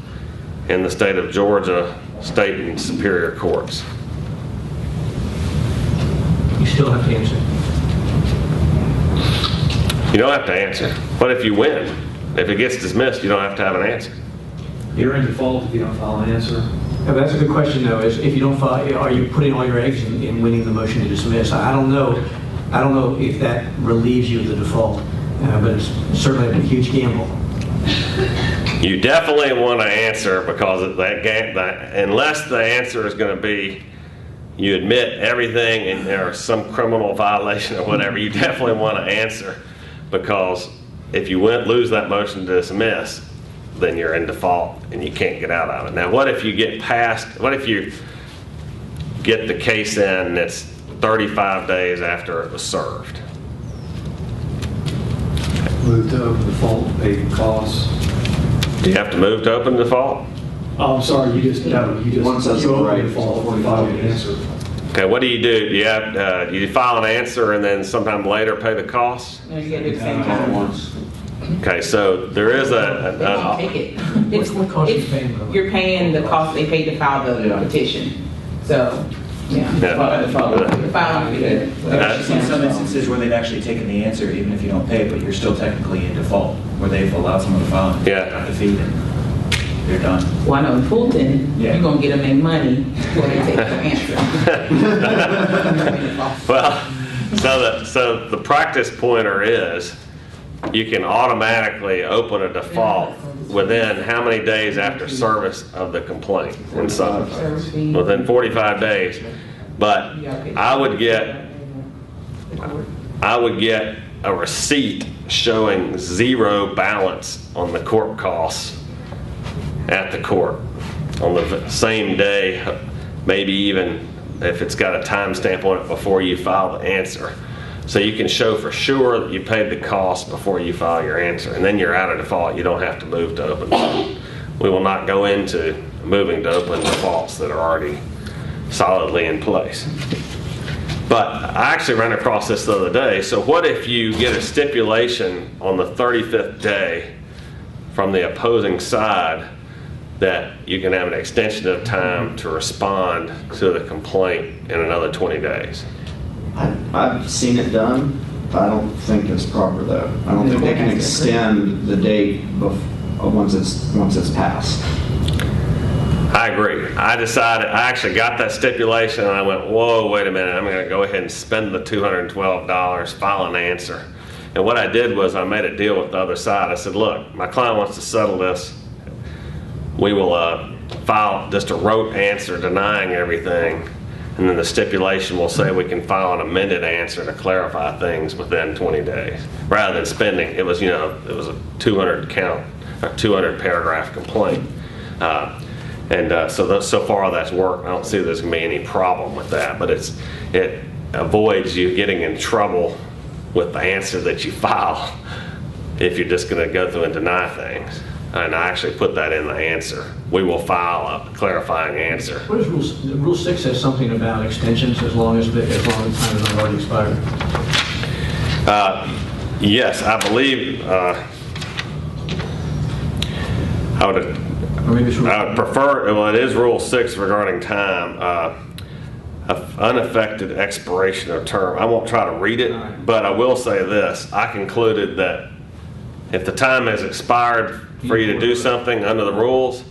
in the state of Georgia, state and superior courts? You still have to answer. You don't have to answer. What if you win? If it gets dismissed, you don't have to have an answer. You're in default if you don't file an answer. Yeah, but that's a good question, though. Is if you don't file, are you putting all your eggs in winning the motion to dismiss? I don't know if that relieves you of the default, but it's certainly a huge gamble. You definitely want to answer, because unless the answer is going to be you admit everything and there's some criminal violation or whatever, you definitely want to answer, because if you lose that motion to dismiss, then you're in default and you can't get out of it. Now, what if you get the case in and it's 35 days after it was served? Move to open default, pay the costs. Do you have to move to open default? Oh, I'm sorry, you Once that's open right, default, 45 days. Answer. Okay, what do? You file an answer and then sometime later pay the costs? No, you gotta do it at the same time. Okay, so there is They don't take it. You're paying the cost they paid to file the petition. So, yeah. The filing fee. I've seen some instances where they've actually taken the answer even if you don't pay, but you're still technically in default, where they've allowed someone to file and got the fee, and they're done. Well, I know in Fulton, you're gonna get them their money before they take their answer. Well, so the practice pointer is you can automatically open a default within how many days after service of the complaint? And so within 45 days. But I would get a receipt showing zero balance on the court costs at the court on the same day, maybe even if it's got a timestamp on it before you file the answer. So you can show for sure that you paid the cost before you file your answer, and then you're out of default. You don't have to move to open default. We will not go into moving to open defaults that are already solidly in place. But I actually ran across this the other day. So what if you get a stipulation on the 35th day from the opposing side that you can have an extension of time to respond to the complaint in another 20 days? I've seen it done. I don't think it's proper, though. I don't think they can extend the date once it's passed. I agree. I actually got that stipulation and I went, whoa, wait a minute, I'm going to go ahead and spend the $212, file an answer. And what I did was I made a deal with the other side. I said, look, my client wants to settle this. We will file just a rote answer denying everything. And then the stipulation will say we can file an amended answer to clarify things within 20 days. Rather than spending, it was a 200 paragraph complaint. So far that's worked. I don't see there's going to be any problem with that, but it avoids you getting in trouble with the answer that you file if you're just going to go through and deny things. And I actually put that in the answer. We will file a clarifying answer. What is Rule 6 says something about extensions as long as the time has already expired? Yes, I believe I would prefer, well, it is Rule 6 regarding time, unaffected expiration of term. I won't try to read it, but I will say this. I concluded that if the time has expired for you to do something under the rules,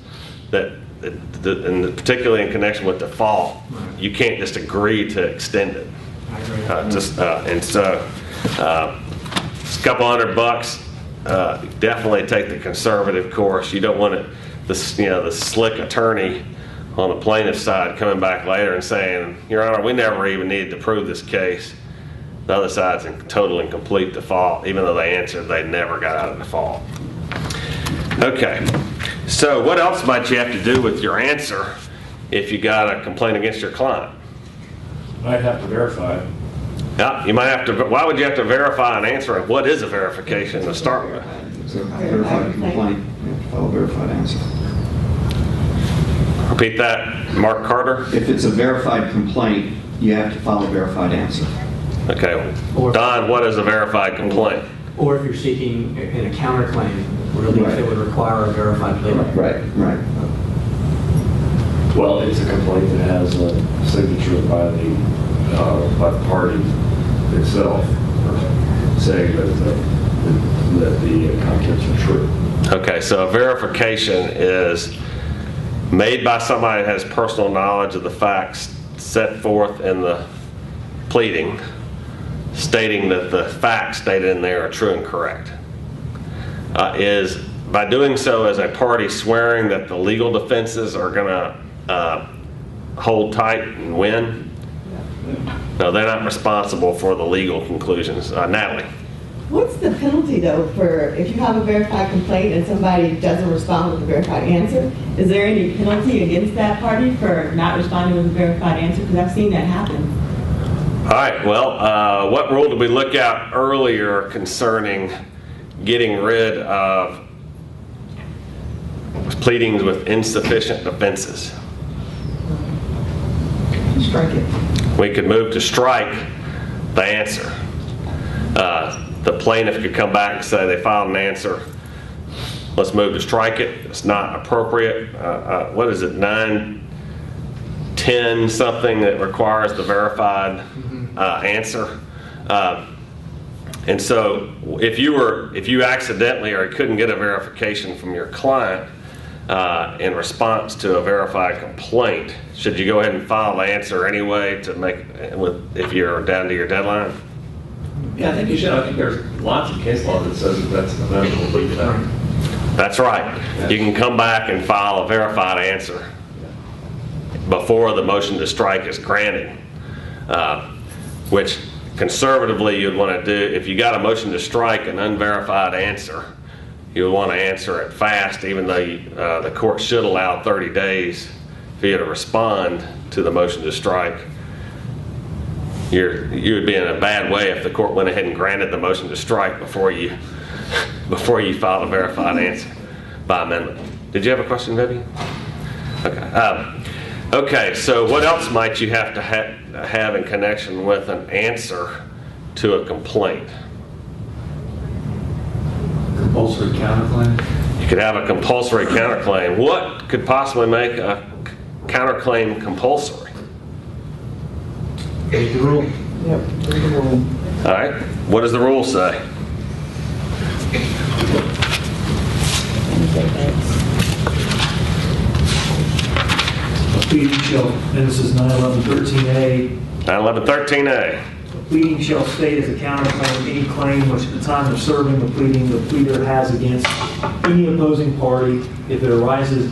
that and particularly in connection with default, you can't just agree to extend it. And so it's a couple $100. Definitely take the conservative course. You don't want it, the slick attorney on the plaintiff's side coming back later and saying, Your Honor, we never even needed to prove this case. The other side's in total and complete default, even though they answered they never got out of default. Okay, so what else might you have to do with your answer if you got a complaint against your client? I'd have to verify it. Yeah, you might have to. Why would you have to verify an answer? And what is a verification to start with? It's a verified complaint. You have to file a verified answer. Repeat that, Mark Carter. If it's a verified complaint, you have to file a verified answer. Okay, Don, what is a verified complaint? Or if you're seeking in a counterclaim relief that would require a verified pleading. Right. Well, it's a complaint that has a signature by the party itself saying that the contents are true. Okay, so a verification is made by somebody that has personal knowledge of the facts set forth in the pleading, stating that the facts stated in there are true and correct. Is by doing so as a party swearing that the legal defenses are going to hold tight and win? No, they're not responsible for the legal conclusions. Natalie. What's the penalty, though, for if you have a verified complaint and somebody doesn't respond with a verified answer? Is there any penalty against that party for not responding with a verified answer? Because I've seen that happen. All right, well, what rule did we look at earlier concerning getting rid of pleadings with insufficient defenses? Strike it. We could move to strike the answer. The plaintiff could come back and say they filed an answer. Let's move to strike it. It's not appropriate. What is it, 910 something that requires the verified answer? And so if you accidentally or couldn't get a verification from your client in response to a verified complaint, should you go ahead and file the answer anyway to make if you're down to your deadline? Yeah, I think you should. I think there's lots of case law that says that's not a complete fact. That's right. You can come back and file a verified answer before the motion to strike is granted, which conservatively you'd want to do. If you got a motion to strike an unverified answer, you would want to answer it fast, even though the court should allow 30 days for you to respond to the motion to strike. You would be in a bad way if the court went ahead and granted the motion to strike before you filed a verified answer by amendment. Did you have a question, Vivian? Okay. Okay. So what else might you have to have in connection with an answer to a complaint? Compulsory counterclaim? You could have a compulsory counterclaim. What could possibly make a counterclaim compulsory? Read the rule. Yep. All right. What does the rule say? A pleading shall, and this is 91113A. 91113A. A pleading shall state as a counterclaim any claim which at the time of serving the pleading the pleader has against any opposing party if it arises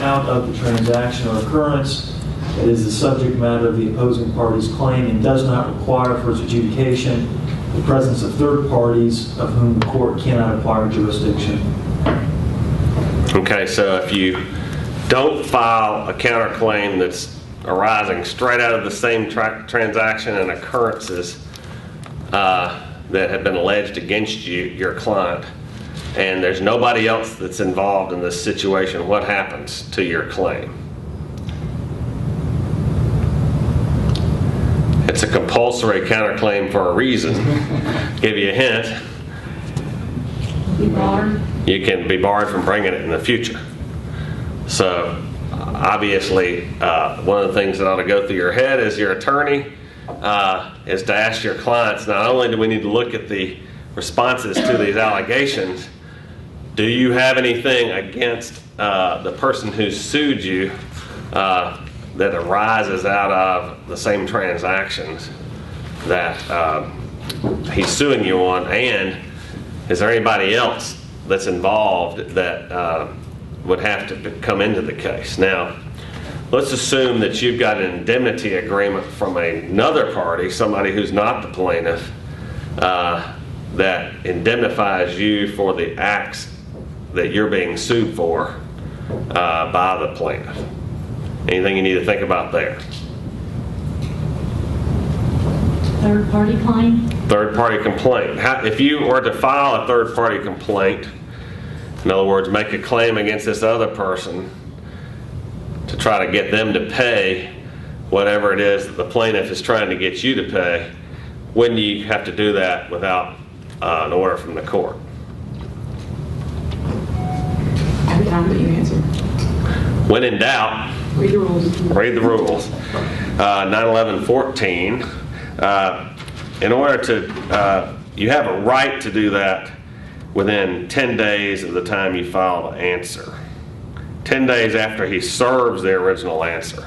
out of the transaction or occurrence that is the subject matter of the opposing party's claim and does not require for its adjudication the presence of third parties of whom the court cannot acquire jurisdiction. Okay, so if you don't file a counterclaim that's arising straight out of the same transaction and occurrences that have been alleged against you, your client, and there's nobody else that's involved in this situation, what happens to your claim? It's a compulsory counterclaim for a reason. Give you a hint. Be barred. You can be barred from bringing it in the future. So obviously, one of the things that ought to go through your head as your attorney is to ask your clients, not only do we need to look at the responses to these allegations, do you have anything against the person who sued you that arises out of the same transactions that he's suing you on, and is there anybody else that's involved that would have to come into the case? Now, let's assume that you've got an indemnity agreement from another party, somebody who's not the plaintiff, that indemnifies you for the acts that you're being sued for by the plaintiff. Anything you need to think about there? Third-party claim? Third-party complaint. If you were to file a third-party complaint, in other words, make a claim against this other person to try to get them to pay whatever it is that the plaintiff is trying to get you to pay, when do you have to do that without an order from the court? Every time that you answer. When in doubt, Read the rules. read the rules. 9/11/14. In order to, you have a right to do that within 10 days of the time you file the answer. 10 days after he serves the original answer.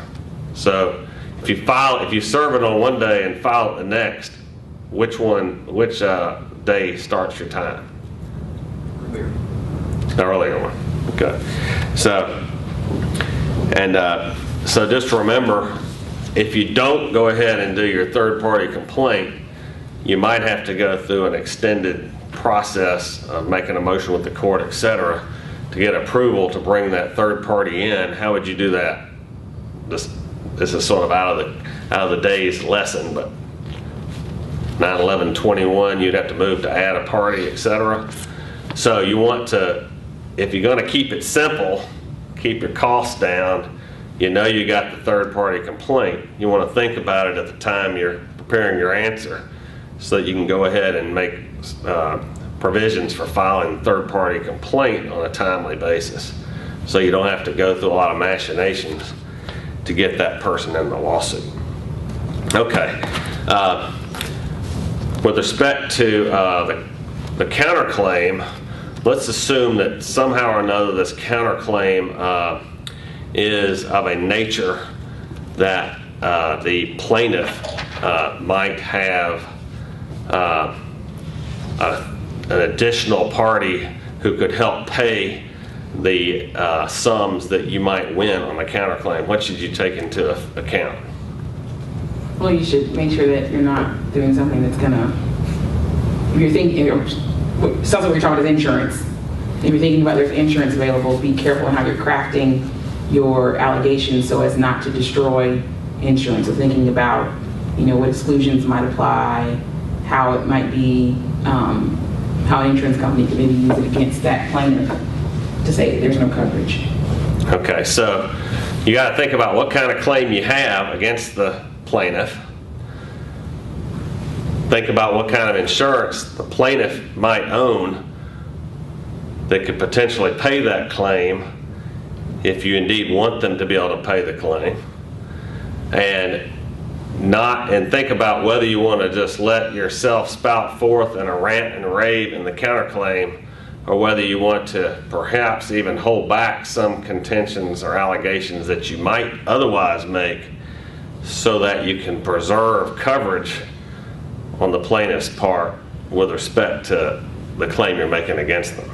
So if you serve it on one day and file it the next, which day starts your time? The earlier one. Okay. So just remember, if you don't go ahead and do your third-party complaint, you might have to go through an extended process of making a motion with the court, etc., to get approval to bring that third party in. How would you do that? This is sort of out of the day's lesson, but 9/11/21, you'd have to move to add a party, etc. So you want to, if you're going to keep it simple, keep your costs down, you know you got the third party complaint, you want to think about it at the time you're preparing your answer so that you can go ahead and make provisions for filing third party complaint on a timely basis, so you don't have to go through a lot of machinations to get that person in the lawsuit. Okay. With respect to the counterclaim, let's assume that somehow or another this counterclaim is of a nature that the plaintiff might have an additional party who could help pay the sums that you might win on a counterclaim. What should you take into account? Well, you should make sure that you're not doing something that's gonna, if you're thinking, sounds like what you're talking about is insurance. If you're thinking about there's insurance available, be careful in how you're crafting your allegations so as not to destroy insurance. So thinking about, what exclusions might apply, how it might be, how an insurance company can maybe use it against that plaintiff to say that there's no coverage. Okay, so you got to think about what kind of claim you have against the plaintiff. Think about what kind of insurance the plaintiff might own that could potentially pay that claim if you indeed want them to be able to pay the claim. And think about whether you want to just let yourself spout forth in a rant and rave in the counterclaim, or whether you want to perhaps even hold back some contentions or allegations that you might otherwise make so that you can preserve coverage on the plaintiff's part with respect to the claim you're making against them.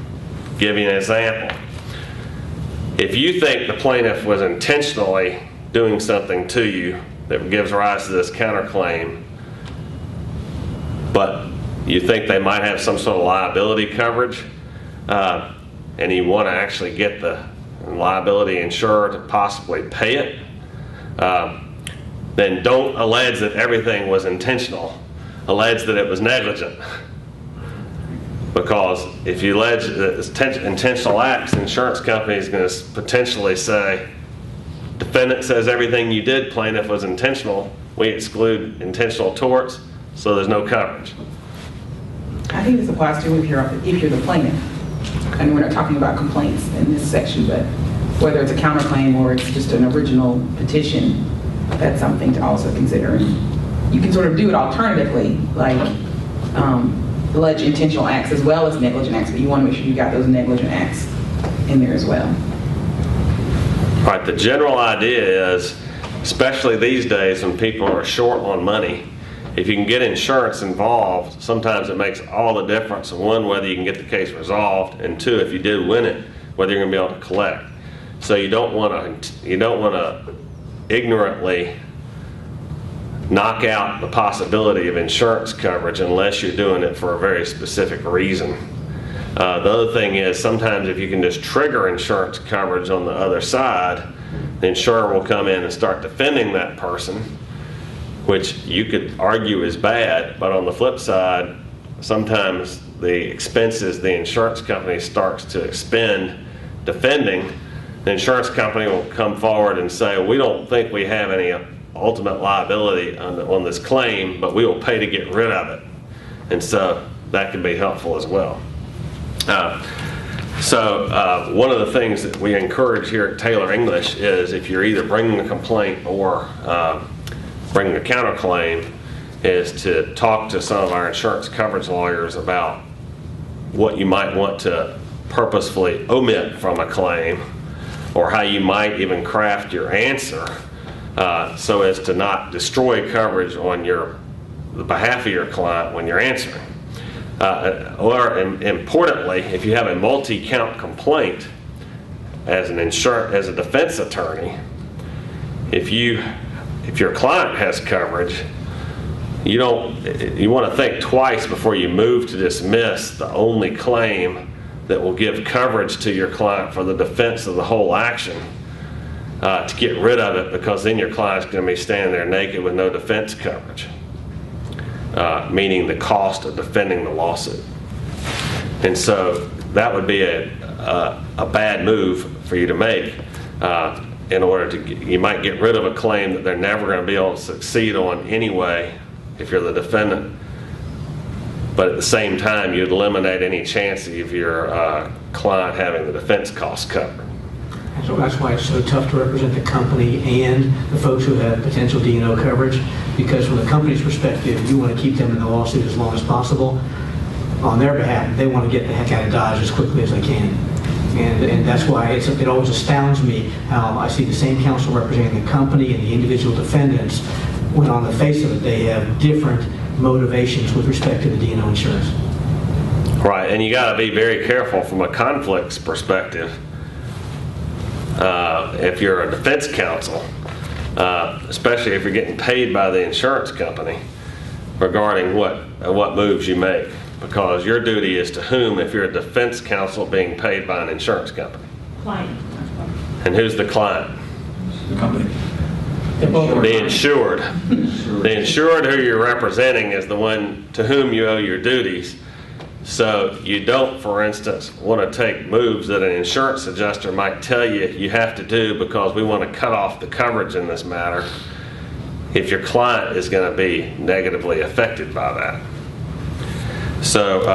Give you an example. If you think the plaintiff was intentionally doing something to you that gives rise to this counterclaim, but you think they might have some sort of liability coverage, and you want to actually get the liability insurer to possibly pay it, then don't allege that everything was intentional. Allege that it was negligent. Because if you allege that it's intentional acts, the insurance company is going to potentially say, defendant says everything you did, plaintiff, was intentional. We exclude intentional torts, so there's no coverage. I think this applies to if you're the plaintiff. And we're not talking about complaints in this section, but whether it's a counterclaim or it's just an original petition, that's something to also consider. And you can sort of do it alternatively, like allege intentional acts as well as negligent acts, but you want to make sure you got those negligent acts in there as well. All right, the general idea is, especially these days when people are short on money, if you can get insurance involved, sometimes it makes all the difference. One, whether you can get the case resolved, and two, if you did win it, whether you're going to be able to collect. So you don't want to ignorantly knock out the possibility of insurance coverage unless you're doing it for a very specific reason. The other thing is, sometimes if you can just trigger insurance coverage on the other side, the insurer will come in and start defending that person, which you could argue is bad, but on the flip side, sometimes the expenses the insurance company starts to expend defending, the insurance company will come forward and say, we don't think we have any ultimate liability on this claim, but we will pay to get rid of it. And so that can be helpful as well. One of the things that we encourage here at Taylor English is, if you're either bringing a complaint or bringing a counterclaim, is to talk to some of our insurance coverage lawyers about what you might want to purposefully omit from a claim, or how you might even craft your answer so as to not destroy coverage on the behalf of your client when you're answering. Or importantly, if you have a multi-count complaint as a defense attorney, if your client has coverage, you want to think twice before you move to dismiss the only claim that will give coverage to your client for the defense of the whole action, to get rid of it, because then your client's going to be standing there naked with no defense coverage, meaning the cost of defending the lawsuit. And so that would be a bad move for you to make. In order to, you might get rid of a claim that they're never going to be able to succeed on anyway if you're the defendant, but at the same time you'd eliminate any chance of your client having the defense costs covered. So that's why it's so tough to represent the company and the folks who have potential D&O coverage, because from the company's perspective, you want to keep them in the lawsuit as long as possible. On their behalf, they want to get the heck out of Dodge as quickly as they can. And that's why it always astounds me how I see the same counsel representing the company and the individual defendants, when on the face of it, they have different motivations with respect to the D&O insurance. Right, and you got to be very careful from a conflicts perspective. If you're a defense counsel, especially if you're getting paid by the insurance company, regarding what moves you make, because your duty is to whom if you're a defense counsel being paid by an insurance company? Client. And who's the client? The company. The insured. The insured who you're representing is the one to whom you owe your duties. So you don't, for instance, want to take moves that an insurance adjuster might tell you have to do because we want to cut off the coverage in this matter, if your client is going to be negatively affected by that. So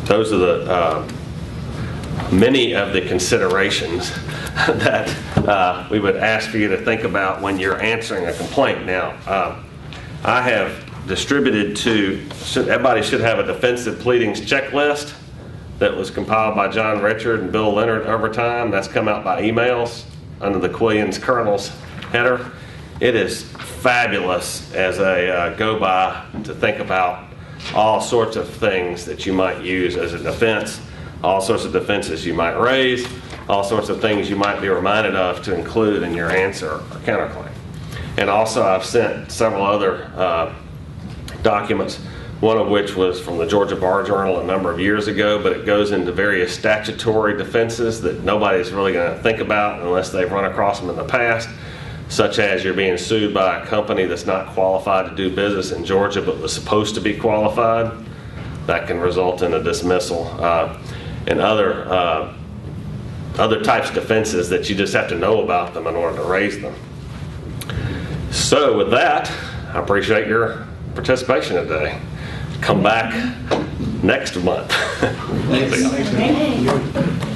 those are the many of the considerations that we would ask for you to think about when you're answering a complaint. Now, I have distributed everybody should have a defensive pleadings checklist that was compiled by John Richard and Bill Leonard over time. That's come out by emails under the Quillian's Colonel's header. It is fabulous as a go-by to think about all sorts of things that you might use as a defense, all sorts of defenses you might raise, all sorts of things you might be reminded of to include in your answer or counterclaim. And also I've sent several other documents, one of which was from the Georgia Bar Journal a number of years ago, but it goes into various statutory defenses that nobody's really going to think about unless they've run across them in the past, such as you're being sued by a company that's not qualified to do business in Georgia but was supposed to be qualified. that can result in a dismissal, and other types of defenses that you just have to know about them in order to raise them. So with that, I appreciate your participation today. Come back next month. Thanks. Hey.